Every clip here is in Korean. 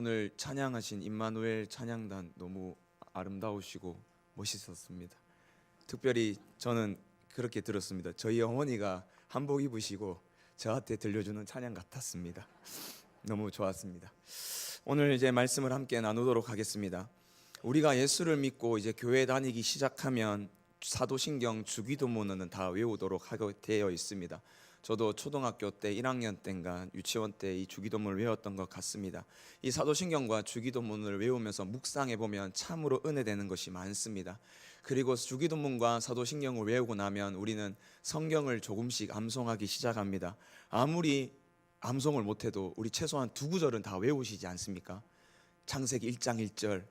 오늘 찬양하신 임마누엘 찬양단 너무 아름다우시고 멋있었습니다. 특별히 저는 그렇게 들었습니다. 저희 어머니가 한복 입으시고 저한테 들려주는 찬양 같았습니다. 너무 좋았습니다. 오늘 이제 말씀을 함께 나누도록 하겠습니다. 우리가 예수를 믿고 이제 교회 다니기 시작하면 사도신경 주기도문은 다 외우도록 하게 되어 있습니다. 저도 초등학교 때 1학년 때인가 유치원 때 이 주기도문을 외웠던 것 같습니다. 이 사도신경과 주기도문을 외우면서 묵상해 보면 참으로 은혜되는 것이 많습니다. 그리고 주기도문과 사도신경을 외우고 나면 우리는 성경을 조금씩 암송하기 시작합니다. 아무리 암송을 못해도 우리 최소한 두 구절은 다 외우시지 않습니까? 창세기 1장 1절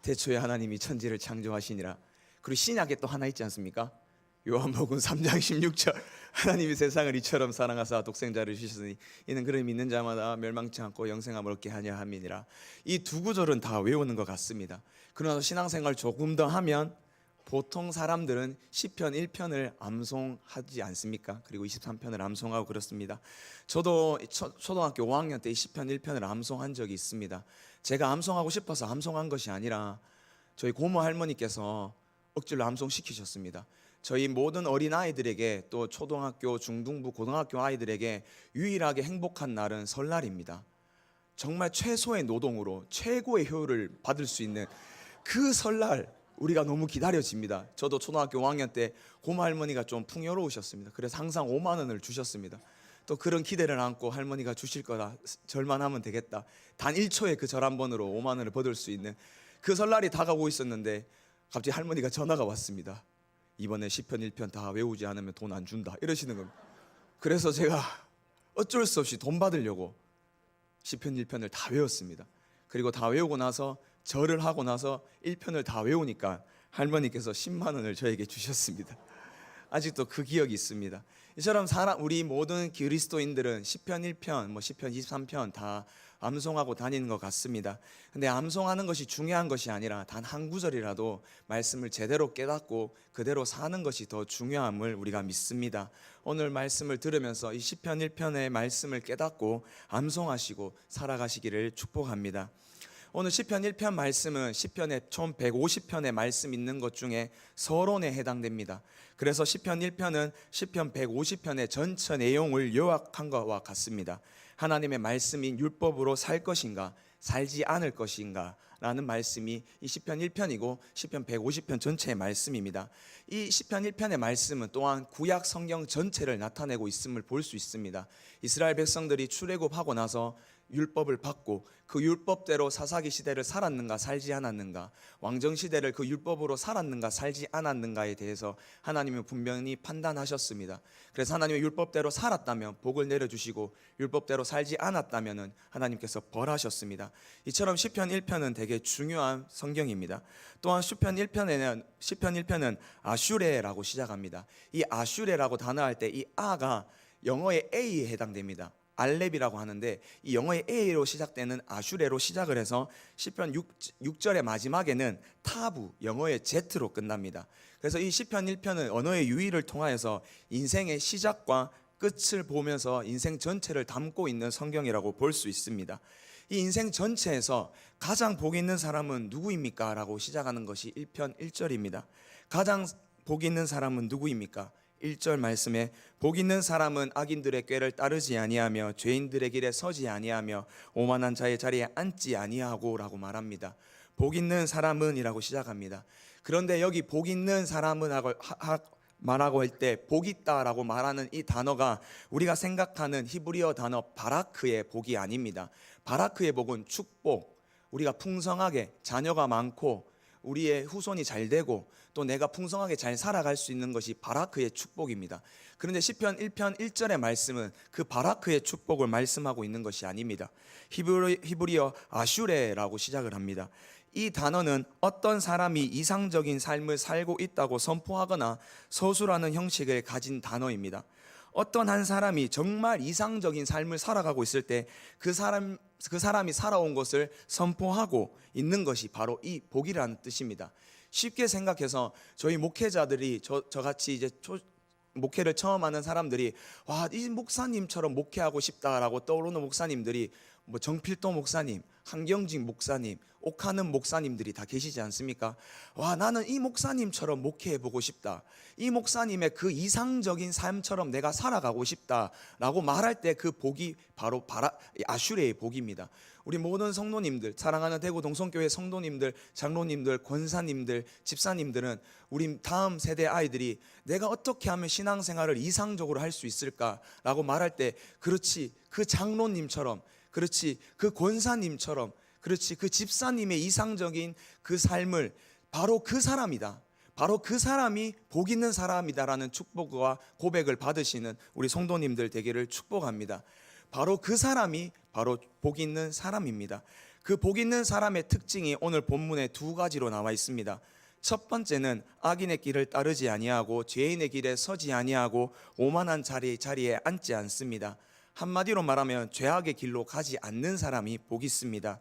태초에 하나님이 천지를 창조하시니라. 그리고 신약에 또 하나 있지 않습니까? 요한복음 3장 16절 하나님이 세상을 이처럼 사랑하사 독생자를 주셨으니 이는 그를 믿는 자마다 멸망치 않고 영생함을 얻게 하려 함이니라. 이 두 구절은 다 외우는 것 같습니다. 그러나 신앙생활 조금 더 하면 보통 사람들은 시편 1편을 암송하지 않습니까? 그리고 23편을 암송하고 그렇습니다. 저도 초등학교 5학년 때 시편 1편을 암송한 적이 있습니다. 제가 암송하고 싶어서 암송한 것이 아니라 저희 고모 할머니께서 억지로 암송시키셨습니다. 저희 모든 어린아이들에게 또 초등학교, 중등부, 고등학교 아이들에게 유일하게 행복한 날은 설날입니다. 정말 최소의 노동으로 최고의 효율을 받을 수 있는 그 설날 우리가 너무 기다려집니다. 저도 초등학교 5학년 때 고모 할머니가 좀 풍요로우셨습니다. 그래서 항상 5만 원을 주셨습니다. 또 그런 기대를 안고 할머니가 주실 거다, 절만 하면 되겠다, 단 1초에 그 절 한 번으로 5만 원을 받을 수 있는 그 설날이 다가오고 있었는데 갑자기 할머니가 전화가 왔습니다. 이번에 시편 1편 다 외우지 않으면 돈 안 준다 이러시는 겁니다. 그래서 제가 어쩔 수 없이 돈 받으려고 시편 1편을 다 외웠습니다. 그리고 다 외우고 나서 절을 하고 나서 1편을 다 외우니까 할머니께서 10만 원을 저에게 주셨습니다. 아직도 그 기억이 있습니다. 이처럼 우리 모든 그리스도인들은 시편 1편, 시편 23편 다 암송하고 다니는 것 같습니다. 근데 암송하는 것이 중요한 것이 아니라 단 한 구절이라도 말씀을 제대로 깨닫고 그대로 사는 것이 더 중요함을 우리가 믿습니다. 오늘 말씀을 들으면서 이 시편 1편의 말씀을 깨닫고 암송하시고 살아가시기를 축복합니다. 오늘 시편 1편 말씀은 시편의 총 150편의 말씀 있는 것 중에 서론에 해당됩니다. 그래서 시편 1편은 시편 150편의 전체 내용을 요약한 것과 같습니다. 하나님의 말씀인 율법으로 살 것인가 살지 않을 것인가 라는 말씀이 이 시편 1편이고 시편 150편 전체의 말씀입니다. 이 시편 1편의 말씀은 또한 구약 성경 전체를 나타내고 있음을 볼 수 있습니다. 이스라엘 백성들이 출애굽하고 나서 율법을 받고 그 율법대로 사사기 시대를 살았는가 살지 않았는가, 왕정 시대를 그 율법으로 살았는가 살지 않았는가에 대해서 하나님은 분명히 판단하셨습니다. 그래서 하나님의 율법대로 살았다면 복을 내려주시고 율법대로 살지 않았다면 하나님께서 벌하셨습니다. 이처럼 시편 1편은 되게 중요한 성경입니다. 또한 시편 1편은 아슈레라고 시작합니다. 이 아슈레라고 단어할 때 이 아가 영어의 A에 해당됩니다. 알렙이라고 하는데 이 영어의 A로 시작되는 아슈레로 시작을 해서 시편 6절의 마지막에는 타부, 영어의 Z로 끝납니다. 그래서 이 시편 1편은 언어의 유의를 통하여서 인생의 시작과 끝을 보면서 인생 전체를 담고 있는 성경이라고 볼 수 있습니다. 이 인생 전체에서 가장 복 있는 사람은 누구입니까? 라고 시작하는 것이 1편 1절입니다. 가장 복 있는 사람은 누구입니까? 1절 말씀에 복 있는 사람은 악인들의 꾀를 따르지 아니하며 죄인들의 길에 서지 아니하며 오만한 자의 자리에 앉지 아니하고 라고 말합니다. 복 있는 사람은 이라고 시작합니다. 그런데 여기 복 있는 사람은 말하고 할 때 복 있다라고 말하는 이 단어가 우리가 생각하는 히브리어 단어 바라크의 복이 아닙니다. 바라크의 복은 축복, 우리가 풍성하게 자녀가 많고 우리의 후손이 잘 되고 또 내가 풍성하게 잘 살아갈 수 있는 것이 바라크의 축복입니다. 그런데 시편 1편 1절의 말씀은 그 바라크의 축복을 말씀하고 있는 것이 아닙니다. 히브리어 아슈레라고 시작을 합니다. 이 단어는 어떤 사람이 이상적인 삶을 살고 있다고 선포하거나 서술하는 형식을 가진 단어입니다. 어떤 한 사람이 정말 이상적인 삶을 살아가고 있을 때 그 사람이 살아온 것을 선포하고 있는 것이 바로 이 복이라는 뜻입니다. 쉽게 생각해서 저희 목회자들이 저같이 이제 목회를 처음 하는 사람들이 와, 이 목사님처럼 목회하고 싶다라고 떠오르는 목사님들이 뭐 정필도 목사님, 한경직 목사님, 옥하는 목사님들이 다 계시지 않습니까? 와, 나는 이 목사님처럼 목회해보고 싶다, 이 목사님의 그 이상적인 삶처럼 내가 살아가고 싶다라고 말할 때 그 복이 바로 아슈레의 복입니다. 우리 모든 성도님들, 사랑하는 대구 동성교회 성도님들, 장로님들, 권사님들, 집사님들은 우리 다음 세대 아이들이 내가 어떻게 하면 신앙생활을 이상적으로 할 수 있을까라고 말할 때, 그렇지, 그 장로님처럼, 그렇지, 그 권사님처럼, 그렇지, 그 집사님의 이상적인 그 삶을, 바로 그 사람이다, 바로 그 사람이 복 있는 사람이다라는 축복과 고백을 받으시는 우리 성도님들 되기를 축복합니다. 바로 그 사람이 바로 복 있는 사람입니다. 그 복 있는 사람의 특징이 오늘 본문에 두 가지로 나와 있습니다. 첫 번째는 악인의 길을 따르지 아니하고 죄인의 길에 서지 아니하고 오만한 자리에 앉지 않습니다. 한마디로 말하면 죄악의 길로 가지 않는 사람이 복 있습니다.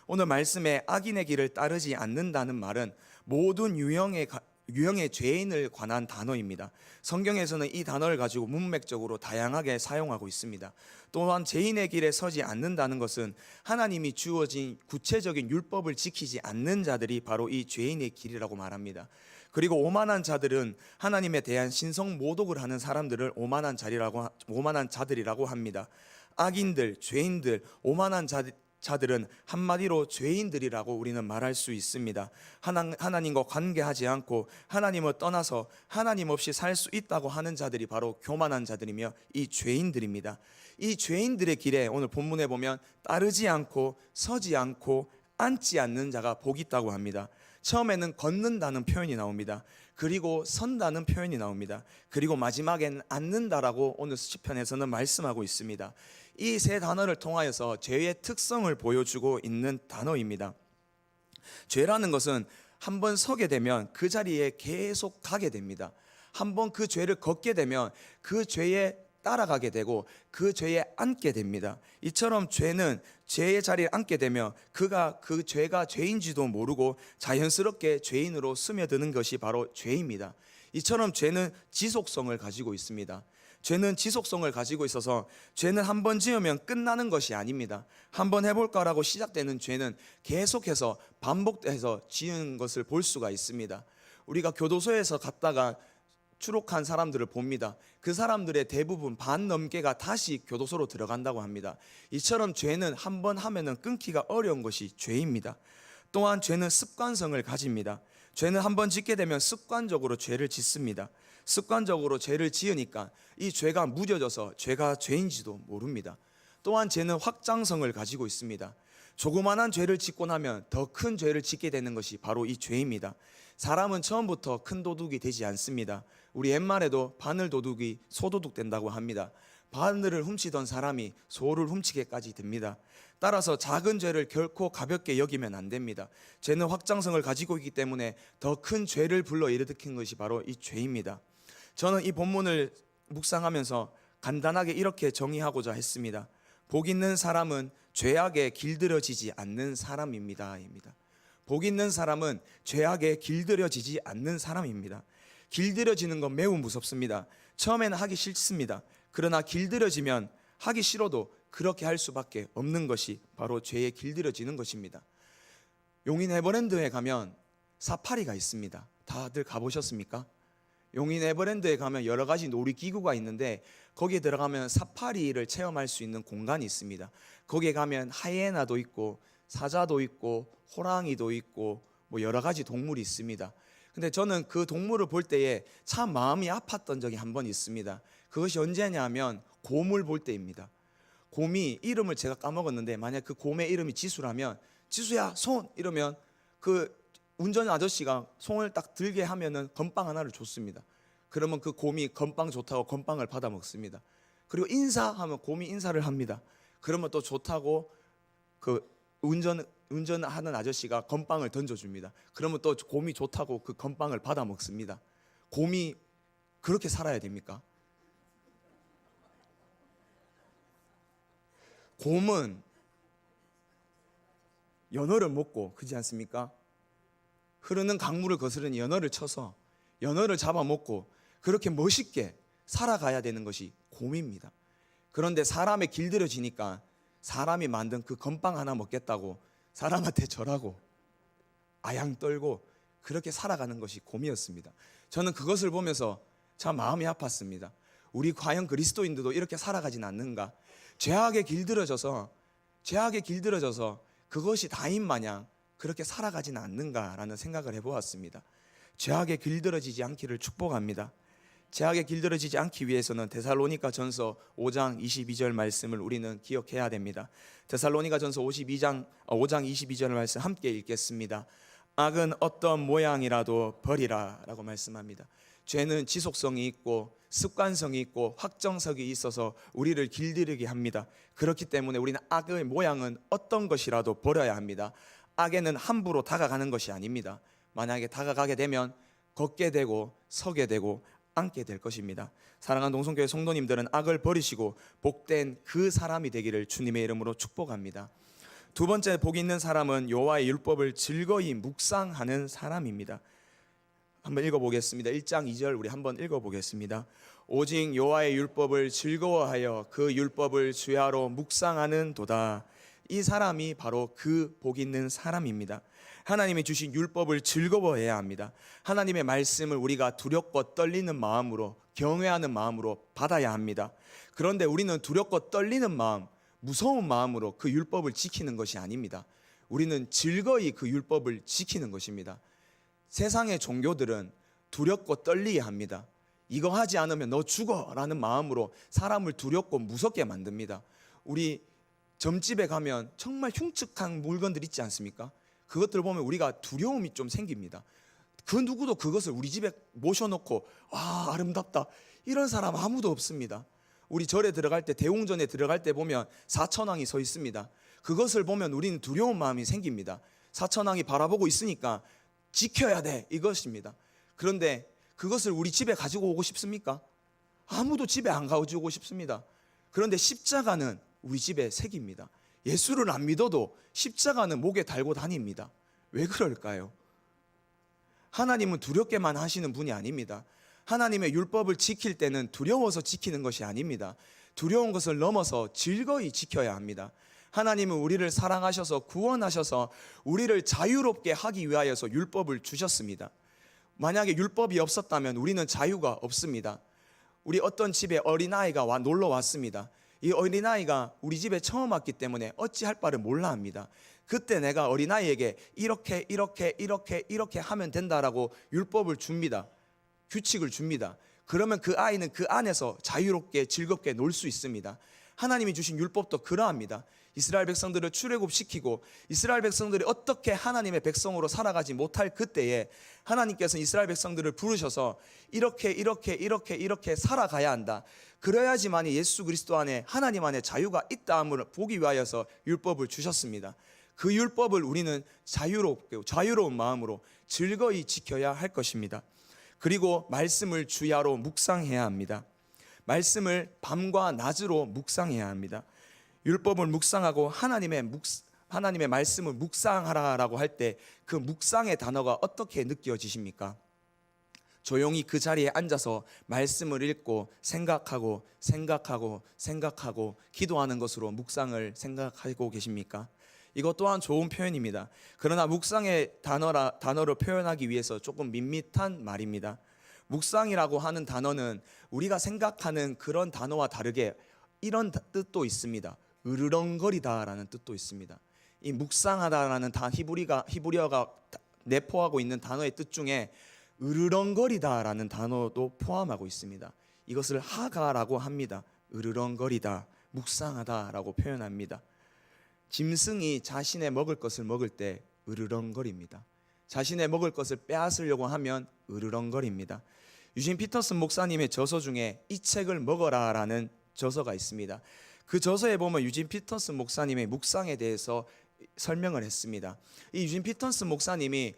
오늘 말씀에 악인의 길을 따르지 않는다는 말은 모든 유형의 죄인을 관한 단어입니다. 성경에서는 이 단어를 가지고 문맥적으로 다양하게 사용하고 있습니다. 또한 죄인의 길에 서지 않는다는 것은 하나님이 주어진 구체적인 율법을 지키지 않는 자들이 바로 이 죄인의 길이라고 말합니다. 그리고 오만한 자들은 하나님에 대한 신성 모독을 하는 사람들을 오만한 자들이라고 합니다. 악인들, 죄인들, 오만한 자들은 한마디로 죄인들이라고 우리는 말할 수 있습니다. 하나님과 관계하지 않고 하나님을 떠나서 하나님 없이 살 수 있다고 하는 자들이 바로 교만한 자들이며 이 죄인들입니다. 이 죄인들의 길에 오늘 본문에 보면 따르지 않고 서지 않고 앉지 않는 자가 복이 있다고 합니다. 처음에는 걷는다는 표현이 나옵니다. 그리고 선다는 표현이 나옵니다. 그리고 마지막엔 앉는다라고 오늘 시편에서는 말씀하고 있습니다. 이 세 단어를 통하여서 죄의 특성을 보여주고 있는 단어입니다. 죄라는 것은 한번 서게 되면 그 자리에 계속 가게 됩니다. 한번 그 죄를 걷게 되면 그 죄에 따라가게 되고 그 죄에 앉게 됩니다. 이처럼 죄는 죄의 자리에 앉게 되면 그가 그 죄가 죄인지도 모르고 자연스럽게 죄인으로 스며드는 것이 바로 죄입니다. 이처럼 죄는 지속성을 가지고 있습니다. 죄는 지속성을 가지고 있어서 죄는 한 번 지으면 끝나는 것이 아닙니다. 한번 해볼까라고 시작되는 죄는 계속해서 반복해서 지은 것을 볼 수가 있습니다. 우리가 교도소에서 갔다가 추록한 사람들을 봅니다. 그 사람들의 대부분 반 넘게가 다시 교도소로 들어간다고 합니다. 이처럼 죄는 한 번 하면은 끊기가 어려운 것이 죄입니다. 또한 죄는 습관성을 가집니다. 죄는 한 번 짓게 되면 습관적으로 죄를 짓습니다. 습관적으로 죄를 지으니까 이 죄가 무뎌져서 죄가 죄인지도 모릅니다. 또한 죄는 확장성을 가지고 있습니다. 조그만한 죄를 짓고 나면 더 큰 죄를 짓게 되는 것이 바로 이 죄입니다. 사람은 처음부터 큰 도둑이 되지 않습니다. 우리 옛말에도 바늘 도둑이 소도둑 된다고 합니다. 바늘을 훔치던 사람이 소를 훔치게까지 됩니다. 따라서 작은 죄를 결코 가볍게 여기면 안 됩니다. 죄는 확장성을 가지고 있기 때문에 더 큰 죄를 불러일으킨 것이 바로 이 죄입니다. 저는 이 본문을 묵상하면서 간단하게 이렇게 정의하고자 했습니다. 복 있는 사람은 죄악에 길들여지지 않는 사람입니다. 복 있는 사람은 죄악에 길들여지지 않는 사람입니다. 길들여지는 건 매우 무섭습니다. 처음에는 하기 싫습니다. 그러나 길들여지면 하기 싫어도 그렇게 할 수밖에 없는 것이 바로 죄에 길들여지는 것입니다. 용인 에버랜드에 가면 사파리가 있습니다. 다들 가보셨습니까? 용인 에버랜드에 가면 여러 가지 놀이기구가 있는데 거기에 들어가면 사파리를 체험할 수 있는 공간이 있습니다. 거기에 가면 하이에나도 있고 사자도 있고 호랑이도 있고 뭐 여러 가지 동물이 있습니다. 근데 저는 그 동물을 볼 때에 참 마음이 아팠던 적이 한 번 있습니다. 그것이 언제냐면 곰을 볼 때입니다. 곰이 이름을 제가 까먹었는데 만약 그 곰의 이름이 지수라면 지수야 손 이러면 그 운전 아저씨가 손을 딱 들게 하면은 건빵 하나를 줬습니다. 그러면 그 곰이 건빵 좋다고 건빵을 받아 먹습니다. 그리고 인사하면 곰이 인사를 합니다. 그러면 또 좋다고 그 운전하는 아저씨가 건빵을 던져줍니다. 그러면 또 곰이 좋다고 그 건빵을 받아 먹습니다. 곰이 그렇게 살아야 됩니까? 곰은 연어를 먹고 그렇지 않습니까? 흐르는 강물을 거스르는 연어를 쳐서 연어를 잡아먹고 그렇게 멋있게 살아가야 되는 것이 곰입니다. 그런데 사람에 길들여지니까 사람이 만든 그 건빵 하나 먹겠다고 사람한테 절하고 아양 떨고 그렇게 살아가는 것이 곰이었습니다. 저는 그것을 보면서 참 마음이 아팠습니다. 우리 과연 그리스도인들도 이렇게 살아가진 않는가? 죄악에 길들여져서 그것이 다인 마냥 그렇게 살아가진 않는가라는 생각을 해보았습니다. 죄악에 길들여지지 않기를 축복합니다. 죄악에 길들여지지 않기 위해서는 데살로니가 전서 5장 22절 말씀을 우리는 기억해야 됩니다. 데살로니가 전서 5장 22절 말씀 함께 읽겠습니다. 악은 어떤 모양이라도 버리라 라고 말씀합니다. 죄는 지속성이 있고 습관성이 있고 확정성이 있어서 우리를 길들이게 합니다. 그렇기 때문에 우리는 악의 모양은 어떤 것이라도 버려야 합니다. 악에는 함부로 다가가는 것이 아닙니다. 만약에 다가가게 되면 걷게 되고 서게 되고 앉게 될 것입니다. 사랑하는 동성교회 성도님들은 악을 버리시고 복된 그 사람이 되기를 주님의 이름으로 축복합니다. 두 번째 복 있는 사람은 여호와의 율법을 즐거이 묵상하는 사람입니다. 한번 읽어보겠습니다. 1장 2절 우리 한번 읽어보겠습니다. 오직 여호와의 율법을 즐거워하여 그 율법을 주야로 묵상하는 도다. 이 사람이 바로 그 복 있는 사람입니다. 하나님이 주신 율법을 즐거워해야 합니다. 하나님의 말씀을 우리가 두렵고 떨리는 마음으로, 경외하는 마음으로 받아야 합니다. 그런데 우리는 두렵고 떨리는 마음, 무서운 마음으로 그 율법을 지키는 것이 아닙니다. 우리는 즐거이 그 율법을 지키는 것입니다. 세상의 종교들은 두렵고 떨리게 합니다. 이거 하지 않으면 너 죽어라는 마음으로 사람을 두렵고 무섭게 만듭니다. 우리 점집에 가면 정말 흉측한 물건들 있지 않습니까? 그것들 보면 우리가 두려움이 좀 생깁니다. 그 누구도 그것을 우리 집에 모셔놓고 와 아름답다 이런 사람 아무도 없습니다. 우리 절에 들어갈 때, 대웅전에 들어갈 때 보면 사천왕이 서 있습니다. 그것을 보면 우리는 두려운 마음이 생깁니다. 사천왕이 바라보고 있으니까 지켜야 돼 이것입니다. 그런데 그것을 우리 집에 가지고 오고 싶습니까? 아무도 집에 안 가지고 오고 싶습니다. 그런데 십자가는 우리 집에 새깁니다. 예수를 안 믿어도 십자가는 목에 달고 다닙니다. 왜 그럴까요? 하나님은 두렵게만 하시는 분이 아닙니다. 하나님의 율법을 지킬 때는 두려워서 지키는 것이 아닙니다. 두려운 것을 넘어서 즐거이 지켜야 합니다. 하나님은 우리를 사랑하셔서 구원하셔서 우리를 자유롭게 하기 위하여서 율법을 주셨습니다. 만약에 율법이 없었다면 우리는 자유가 없습니다. 우리 어떤 집에 어린아이가 놀러 왔습니다. 이 어린아이가 우리 집에 처음 왔기 때문에 어찌할 바를 몰라 합니다. 그때 내가 어린아이에게 이렇게 하면 된다라고 율법을 줍니다. 규칙을 줍니다. 그러면 그 아이는 그 안에서 자유롭게 즐겁게 놀 수 있습니다. 하나님이 주신 율법도 그러합니다. 이스라엘 백성들을 출애굽시키고 이스라엘 백성들이 어떻게 하나님의 백성으로 살아가지 못할 그때에 하나님께서 이스라엘 백성들을 부르셔서 이렇게 살아가야 한다. 그래야지만 예수 그리스도 안에 하나님 안에 자유가 있다함을 보기 위하여서 율법을 주셨습니다. 그 율법을 우리는 자유로운 마음으로 즐거이 지켜야 할 것입니다. 그리고 말씀을 주야로 묵상해야 합니다. 말씀을 밤과 낮으로 묵상해야 합니다. 율법을 묵상하고 하나님의 말씀을 묵상하라라고 할 때 그 묵상의 단어가 어떻게 느껴지십니까? 조용히 그 자리에 앉아서 말씀을 읽고 생각하고 기도하는 것으로 묵상을 생각하고 계십니까? 이것 또한 좋은 표현입니다. 그러나 묵상의 단어로 표현하기 위해서 조금 밋밋한 말입니다. 묵상이라고 하는 단어는 우리가 생각하는 그런 단어와 다르게 이런 뜻도 있습니다. 으르렁거리다라는 뜻도 있습니다. 이 묵상하다라는 히브리어가 내포하고 있는 단어의 뜻 중에 으르렁거리다라는 단어도 포함하고 있습니다. 이것을 하가라고 합니다. 으르렁거리다, 묵상하다라고 표현합니다. 짐승이 자신의 먹을 것을 먹을 때 으르렁거립니다. 자신의 먹을 것을 빼앗으려고 하면 으르렁거립니다. 유진 피터슨 목사님의 저서 중에 이 책을 먹어라라는 저서가 있습니다. 그 저서에 보면 유진 피터슨 목사님의 묵상에 대해서 설명을 했습니다. 이 유진 피터슨 목사님이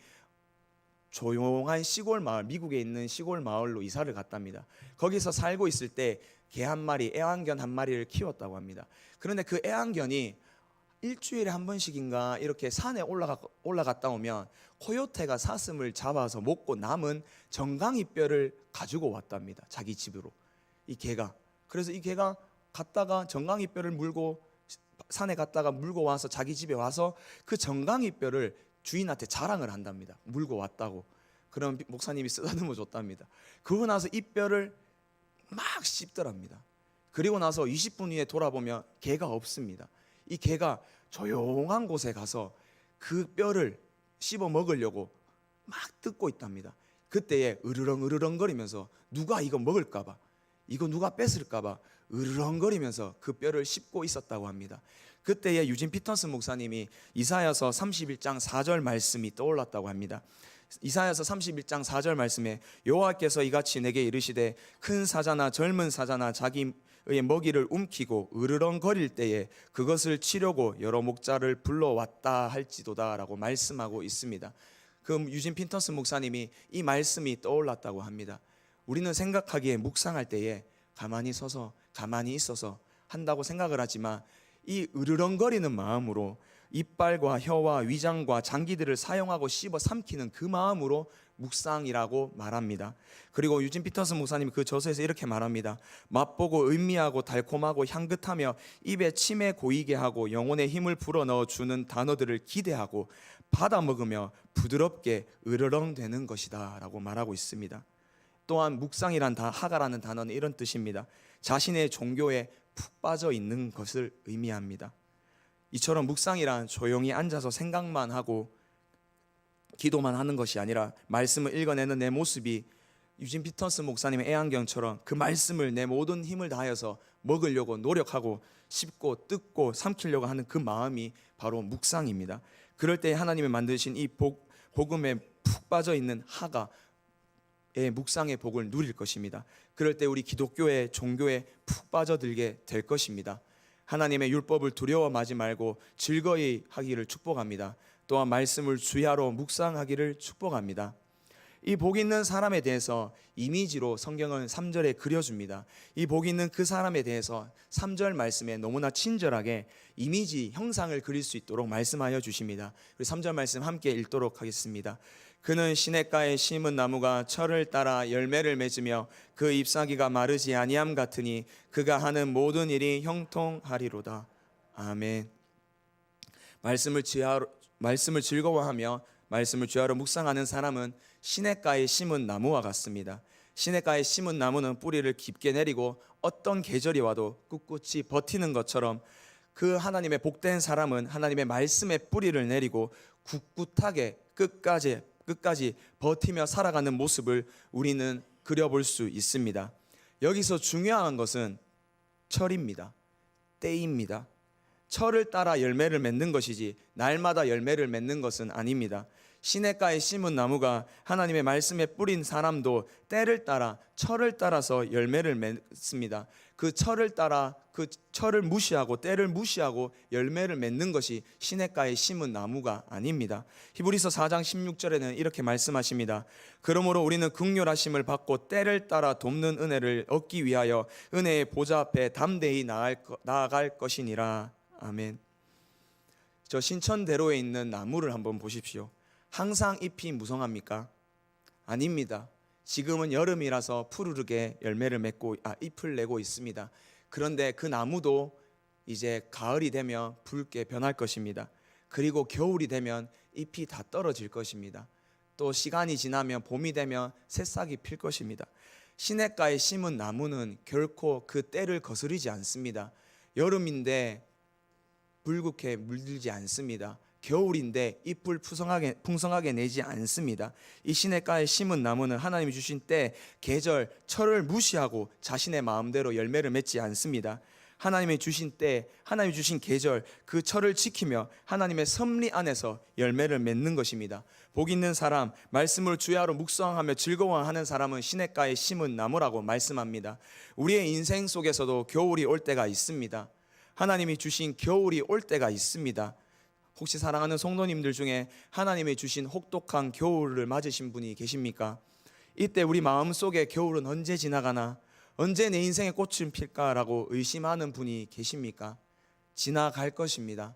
조용한 시골 마을, 미국에 있는 시골 마을로 이사를 갔답니다. 거기서 살고 있을 때 개 한 마리, 애완견 한 마리를 키웠다고 합니다. 그런데 그 애완견이 일주일에 한 번씩인가 이렇게 산에 올라갔다 오면 코요테가 사슴을 잡아서 먹고 남은 정강이 뼈를 가지고 왔답니다. 자기 집으로 이 개가. 그래서 이 개가 갔다가 정강이 뼈를 물고 산에 갔다가 물고 와서 자기 집에 와서 그 정강이 뼈를 주인한테 자랑을 한답니다. 물고 왔다고. 그럼 목사님이 쓰다듬어 줬답니다. 그러고 나서 이 뼈를 막 씹더랍니다. 그리고 나서 20분 후에 돌아보면 개가 없습니다. 이 개가 조용한 곳에 가서 그 뼈를 씹어 먹으려고 막 뜯고 있답니다. 그때에 으르렁거리면서 누가 이거 먹을까봐, 이거 누가 뺏을까봐 으르렁거리면서 그 뼈를 씹고 있었다고 합니다. 그때에 유진 피터슨 목사님이 이사야서 31장 4절 말씀이 떠올랐다고 합니다. 이사야서 31장 4절 말씀에 여호와께서 이같이 내게 이르시되 큰 사자나 젊은 사자나 자기의 먹이를 움키고 으르렁거릴 때에 그것을 치려고 여러 목자를 불러왔다 할지도다 라고 말씀하고 있습니다. 그 유진 피터슨 목사님이 이 말씀이 떠올랐다고 합니다. 우리는 생각하기에 묵상할 때에 가만히 서서 가만히 있어서 한다고 생각을 하지만 이 으르렁거리는 마음으로 이빨과 혀와 위장과 장기들을 사용하고 씹어 삼키는 그 마음으로 묵상이라고 말합니다. 그리고 유진 피터슨 목사님이 그 저서에서 이렇게 말합니다. 맛보고 음미하고 달콤하고 향긋하며 입에 침에 고이게 하고 영혼의 힘을 불어넣어 주는 단어들을 기대하고 받아 먹으며 부드럽게 으르렁대는 것이다 라고 말하고 있습니다. 또한 묵상이란 하가라는 단어는 이런 뜻입니다. 자신의 종교에 푹 빠져 있는 것을 의미합니다. 이처럼 묵상이란 조용히 앉아서 생각만 하고 기도만 하는 것이 아니라 말씀을 읽어내는 내 모습이 유진 피터슨 목사님의 애완경처럼 그 말씀을 내 모든 힘을 다하여서 먹으려고 노력하고 씹고 뜯고 삼키려고 하는 그 마음이 바로 묵상입니다. 그럴 때 하나님이 만드신 이 복음에 푹 빠져 있는 하가의 묵상의 복을 누릴 것입니다. 그럴 때 우리 기독교의 종교에 푹 빠져들게 될 것입니다. 하나님의 율법을 두려워하지 말고 즐거이 하기를 축복합니다. 또한 말씀을 주야로 묵상하기를 축복합니다. 이 복 있는 사람에 대해서 이미지로 성경은 3절에 그려줍니다. 이 복 있는 그 사람에 대해서 3절 말씀에 너무나 친절하게 이미지 형상을 그릴 수 있도록 말씀하여 주십니다. 우리 3절 말씀 함께 읽도록 하겠습니다. 그는 시냇가에 심은 나무가 철을 따라 열매를 맺으며 그 잎사귀가 마르지 아니함 같으니 그가 하는 모든 일이 형통하리로다. 아멘. 말씀을 즐거워하며 말씀을 주야로 묵상하는 사람은 시냇가에 심은 나무와 같습니다. 시냇가에 심은 나무는 뿌리를 깊게 내리고 어떤 계절이 와도 꿋꿋이 버티는 것처럼 그 하나님의 복된 사람은 하나님의 말씀에 뿌리를 내리고 꿋꿋하게 끝까지 버티며 살아가는 모습을 우리는 그려볼 수 있습니다. 여기서 중요한 것은 철입니다. 때입니다. 철을 따라 열매를 맺는 것이지 날마다 열매를 맺는 것은 아닙니다. 시냇가에 심은 나무가 하나님의 말씀에 뿌린 사람도 때를 따라 철을 따라서 열매를 맺습니다. 그 철을 따라 그 철을 무시하고 때를 무시하고 열매를 맺는 것이 시냇가에 심은 나무가 아닙니다. 히브리서 4장 16절에는 이렇게 말씀하십니다. 그러므로 우리는 긍휼하심을 받고 때를 따라 돕는 은혜를 얻기 위하여 은혜의 보좌 앞에 담대히 나아갈 것이니라. 아멘. 저 신천대로에 있는 나무를 한번 보십시오. 항상 잎이 무성합니까? 아닙니다. 지금은 여름이라서 푸르르게 잎을 내고 있습니다. 그런데 그 나무도 이제 가을이 되면 붉게 변할 것입니다. 그리고 겨울이 되면 잎이 다 떨어질 것입니다. 또 시간이 지나면 봄이 되면 새싹이 필 것입니다. 시냇가에 심은 나무는 결코 그 때를 거스르지 않습니다. 여름인데 불국해 물들지 않습니다. 겨울인데 잎을 풍성하게 내지 않습니다. 이 시냇가에 심은 나무는 하나님이 주신 때, 계절, 철을 무시하고 자신의 마음대로 열매를 맺지 않습니다. 하나님이 주신 때, 하나님이 주신 계절, 그 철을 지키며 하나님의 섭리 안에서 열매를 맺는 것입니다. 복 있는 사람, 말씀을 주야로 묵상하며 즐거워하는 사람은 시냇가에 심은 나무라고 말씀합니다. 우리의 인생 속에서도 겨울이 올 때가 있습니다. 하나님이 주신 겨울이 올 때가 있습니다. 혹시 사랑하는 성도님들 중에 하나님이 주신 혹독한 겨울을 맞으신 분이 계십니까? 이때 우리 마음속에 겨울은 언제 지나가나, 언제 내 인생의 꽃은 필까라고 의심하는 분이 계십니까? 지나갈 것입니다.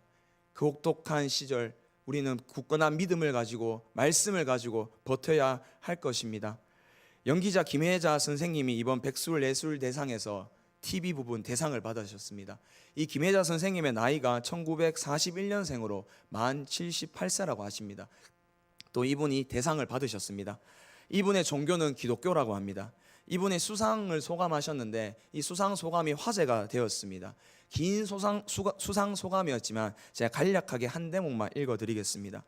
그 혹독한 시절 우리는 굳건한 믿음을 가지고 말씀을 가지고 버텨야 할 것입니다. 연기자 김혜자 선생님이 이번 백술 예술 대상에서 TV 부분 대상을 받으셨습니다. 이 김혜자 선생님의 나이가 1941년생으로 만 78세라고 하십니다. 또 이분이 대상을 받으셨습니다. 이분의 종교는 기독교라고 합니다. 이분의 수상을 소감하셨는데 이 수상 소감이 화제가 되었습니다. 긴 수상 소감이었지만 제가 간략하게 한 대목만 읽어드리겠습니다.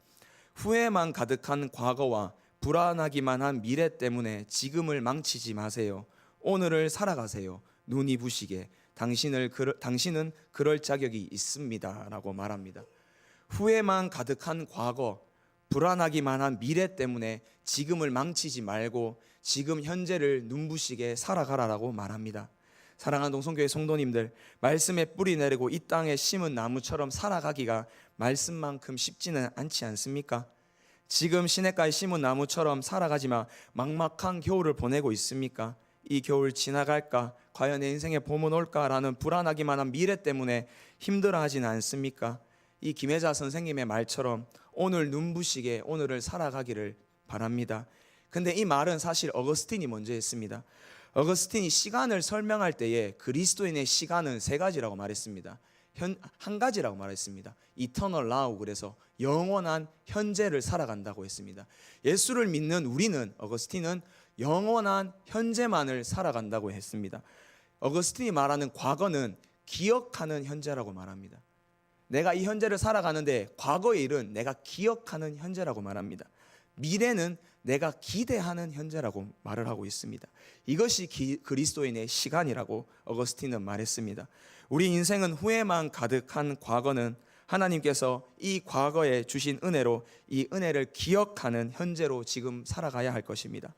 후회만 가득한 과거와 불안하기만 한 미래 때문에 지금을 망치지 마세요. 오늘을 살아가세요. 눈이 부시게 당신은 그럴 자격이 있습니다 라고 말합니다. 후회만 가득한 과거, 불안하기만 한 미래 때문에 지금을 망치지 말고 지금 현재를 눈부시게 살아가라라고 말합니다. 사랑하는 동성교회 성도님들, 말씀에 뿌리 내리고 이 땅에 심은 나무처럼 살아가기가 말씀만큼 쉽지는 않지 않습니까? 지금 시냇가에 심은 나무처럼 살아가지만 막막한 겨울을 보내고 있습니까? 이 겨울 지나갈까? 과연 내 인생에 봄은 올까라는 불안하기만 한 미래 때문에 힘들어하지는 않습니까? 이 김혜자 선생님의 말처럼 오늘 눈부시게 오늘을 살아가기를 바랍니다. 근데 이 말은 사실 어거스틴이 먼저 했습니다. 어거스틴이 시간을 설명할 때에 그리스도인의 시간은 세 가지라고 말했습니다. 한 가지라고 말했습니다. Eternal now, 그래서 영원한 현재를 살아간다고 했습니다. 예수를 믿는 우리는, 어거스틴은 영원한 현재만을 살아간다고 했습니다. 어거스틴이 말하는 과거는 기억하는 현재라고 말합니다. 내가 이 현재를 살아가는데 과거의 일은 내가 기억하는 현재라고 말합니다. 미래는 내가 기대하는 현재라고 말을 하고 있습니다. 이것이 그리스도인의 시간이라고 어거스틴은 말했습니다. 우리 인생은 후회만 가득한 과거는 하나님께서 이 과거에 주신 은혜로 이 은혜를 기억하는 현재로 지금 살아가야 할 것입니다.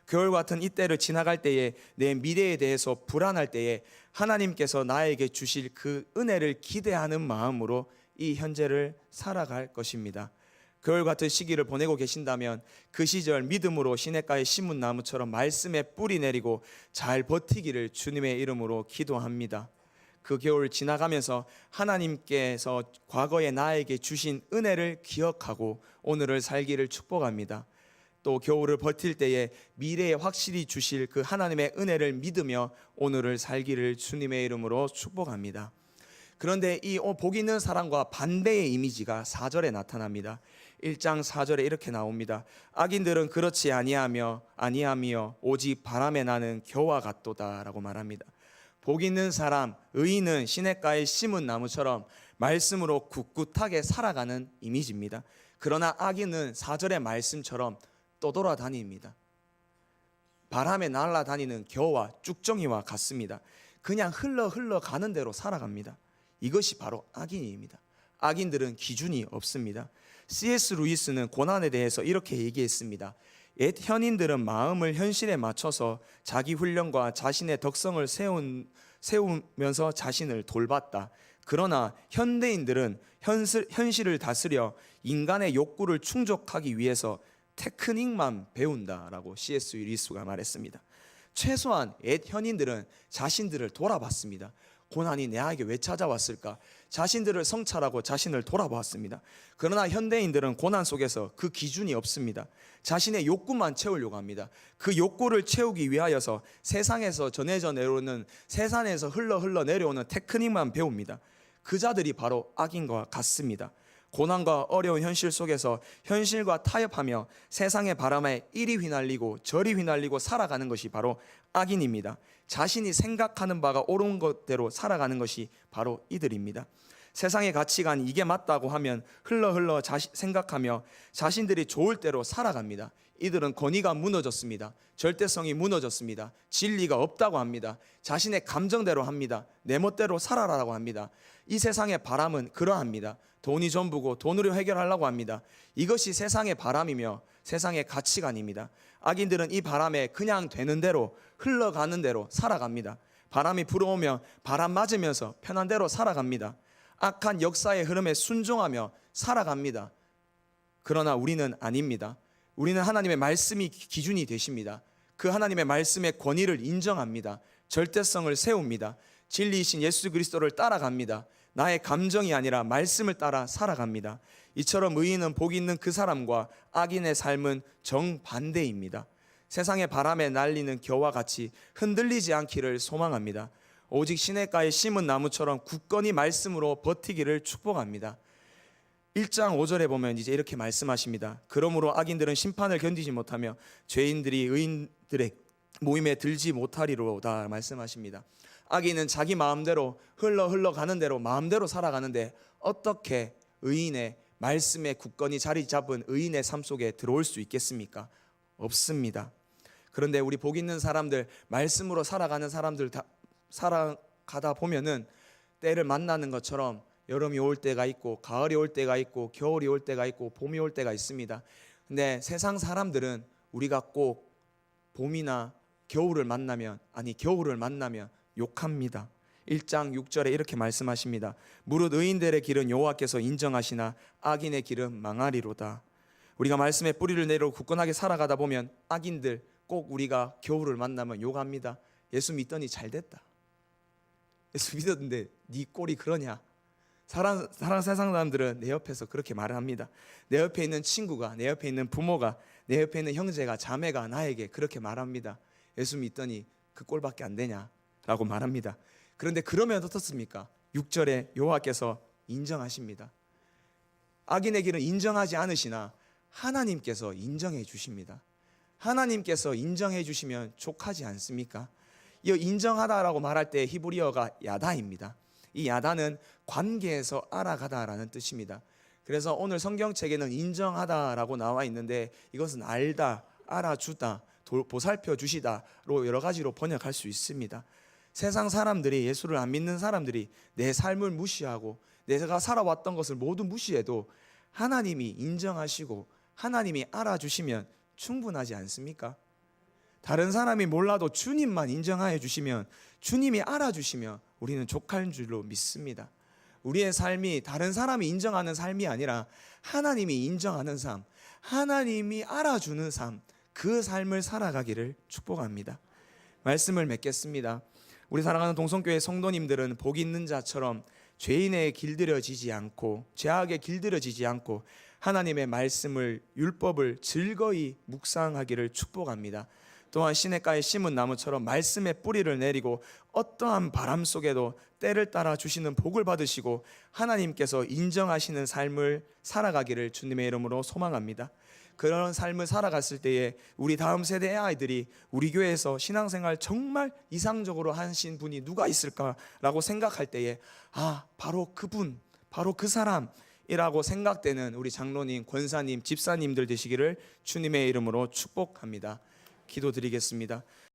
겨울 같은 이때를 지나갈 때에 내 미래에 대해서 불안할 때에 하나님께서 나에게 주실 그 은혜를 기대하는 마음으로 이 현재를 살아갈 것입니다. 겨울 같은 시기를 보내고 계신다면 그 시절 믿음으로 시냇가에 심은 나무처럼 말씀에 뿌리 내리고 잘 버티기를 주님의 이름으로 기도합니다. 그 겨울 지나가면서 하나님께서 과거에 나에게 주신 은혜를 기억하고 오늘을 살기를 축복합니다. 또 겨울을 버틸 때에 미래에 확실히 주실 그 하나님의 은혜를 믿으며 오늘을 살기를 주님의 이름으로 축복합니다. 그런데 이 복 있는 사람과 반대의 이미지가 4절에 나타납니다. 1장 4절에 이렇게 나옵니다. 악인들은 그렇지 아니하며 오직 바람에 나는 겨와 같도다 라고 말합니다. 복 있는 사람, 의인은 시냇가에 심은 나무처럼 말씀으로 굳굳하게 살아가는 이미지입니다. 그러나 악인은 4절의 말씀처럼 떠돌아다닙니다. 바람에 날아다니는 겨와 쭉정이와 같습니다. 그냥 흘러가는 대로 살아갑니다. 이것이 바로 악인입니다. 악인들은 기준이 없습니다. C.S. 루이스는 고난에 대해서 이렇게 얘기했습니다. 옛 현인들은 마음을 현실에 맞춰서 자기 훈련과 자신의 덕성을 세우면서 자신을 돌봤다. 그러나 현대인들은 현실을 다스려 인간의 욕구를 충족하기 위해서 테크닉만 배운다라고 C.S. 루이스가 말했습니다. 최소한 옛 현인들은 자신들을 돌아봤습니다. 고난이 내게 왜 찾아왔을까? 자신들을 성찰하고 자신을 돌아보았습니다. 그러나 현대인들은 고난 속에서 그 기준이 없습니다. 자신의 욕구만 채우려고 합니다. 그 욕구를 채우기 위하여서 세상에서 전해져 내려오는, 세상에서 흘러 내려오는 테크닉만 배웁니다. 그 자들이 바로 악인과 같습니다. 고난과 어려운 현실 속에서 현실과 타협하며 세상의 바람에 이리 휘날리고 저리 휘날리고 살아가는 것이 바로 악인입니다. 자신이 생각하는 바가 옳은 것대로 살아가는 것이 바로 이들입니다. 세상의 가치관 이게 맞다고 하면 흘러 생각하며 자신들이 좋을 대로 살아갑니다. 이들은 권위가 무너졌습니다. 절대성이 무너졌습니다. 진리가 없다고 합니다. 자신의 감정대로 합니다. 내 멋대로 살아라라고 합니다. 이 세상의 바람은 그러합니다. 돈이 전부고 돈으로 해결하려고 합니다. 이것이 세상의 바람이며 세상의 가치관입니다. 악인들은 이 바람에 그냥 되는 대로 흘러가는 대로 살아갑니다. 바람이 불어오면 바람 맞으면서 편한 대로 살아갑니다. 악한 역사의 흐름에 순종하며 살아갑니다. 그러나 우리는 아닙니다. 우리는 하나님의 말씀이 기준이 되십니다. 그 하나님의 말씀의 권위를 인정합니다. 절대성을 세웁니다. 진리이신 예수 그리스도를 따라갑니다. 나의 감정이 아니라 말씀을 따라 살아갑니다. 이처럼 의인은 복 있는 그 사람과 악인의 삶은 정반대입니다. 세상의 바람에 날리는 겨와 같이 흔들리지 않기를 소망합니다. 오직 시냇가에 심은 나무처럼 굳건히 말씀으로 버티기를 축복합니다. 1장 5절에 보면 이제 이렇게 말씀하십니다. 그러므로 악인들은 심판을 견디지 못하며 죄인들이 의인들의 모임에 들지 못하리로다 말씀하십니다. 악인은 자기 마음대로 흘러가는 대로 마음대로 살아가는데 어떻게 의인의 말씀에 굳건히 자리 잡은 의인의 삶 속에 들어올 수 있겠습니까? 없습니다. 그런데 우리 복 있는 사람들, 말씀으로 살아가는 사람들 다 살아가다 보면은 때를 만나는 것처럼 여름이 올 때가 있고 가을이 올 때가 있고 겨울이 올 때가 있고 봄이 올 때가 있습니다. 근데 세상 사람들은 우리가 꼭 봄이나 겨울을 만나면 욕합니다. 1장 6절에 이렇게 말씀하십니다. 무릇 의인들의 길은 여호와께서 인정하시나 악인의 길은 망하리로다. 우리가 말씀에 뿌리를 내리고 굳건하게 살아가다 보면 악인들 꼭 우리가 겨울을 만나면 욕합니다. 예수 믿더니 잘됐다. 예수 믿었는데 네 꼴이 그러냐. 세상 사람들은 내 옆에서 그렇게 말을 합니다. 내 옆에 있는 친구가, 내 옆에 있는 부모가, 내 옆에 있는 형제가, 자매가 나에게 그렇게 말합니다. 예수 믿더니 그 꼴밖에 안 되냐라고 말합니다. 그런데 그러면 어떻습니까? 6절에 여호와께서 인정하십니다. 악인의 길은 인정하지 않으시나 하나님께서 인정해 주십니다. 하나님께서 인정해 주시면 족하지 않습니까? 이 인정하다라고 말할 때 히브리어가 야다입니다. 이 야다는 관계에서 알아가다라는 뜻입니다. 그래서 오늘 성경책에는 인정하다라고 나와 있는데 이것은 알다, 알아주다, 보살펴 주시다로 여러 가지로 번역할 수 있습니다. 세상 사람들이, 예수를 안 믿는 사람들이 내 삶을 무시하고 내가 살아왔던 것을 모두 무시해도 하나님이 인정하시고 하나님이 알아주시면 충분하지 않습니까? 다른 사람이 몰라도 주님만 인정하여 주시면, 주님이 알아주시면 우리는 족할 줄로 믿습니다. 우리의 삶이 다른 사람이 인정하는 삶이 아니라 하나님이 인정하는 삶, 하나님이 알아주는 삶, 그 삶을 살아가기를 축복합니다. 말씀을 맺겠습니다. 우리 사랑하는 동성교회 성도님들은 복 있는 자처럼 죄인에 길들여지지 않고 죄악에 길들여지지 않고 하나님의 말씀을, 율법을 즐거이 묵상하기를 축복합니다. 또한 시냇가에 심은 나무처럼 말씀의 뿌리를 내리고 어떠한 바람 속에도 때를 따라 주시는 복을 받으시고 하나님께서 인정하시는 삶을 살아가기를 주님의 이름으로 소망합니다. 그런 삶을 살아갔을 때에 우리 다음 세대의 아이들이 우리 교회에서 신앙생활 정말 이상적으로 하신 분이 누가 있을까라고 생각할 때에 바로 그분, 바로 그 사람이라고 생각되는 우리 장로님, 권사님, 집사님들 되시기를 주님의 이름으로 축복합니다. 기도드리겠습니다.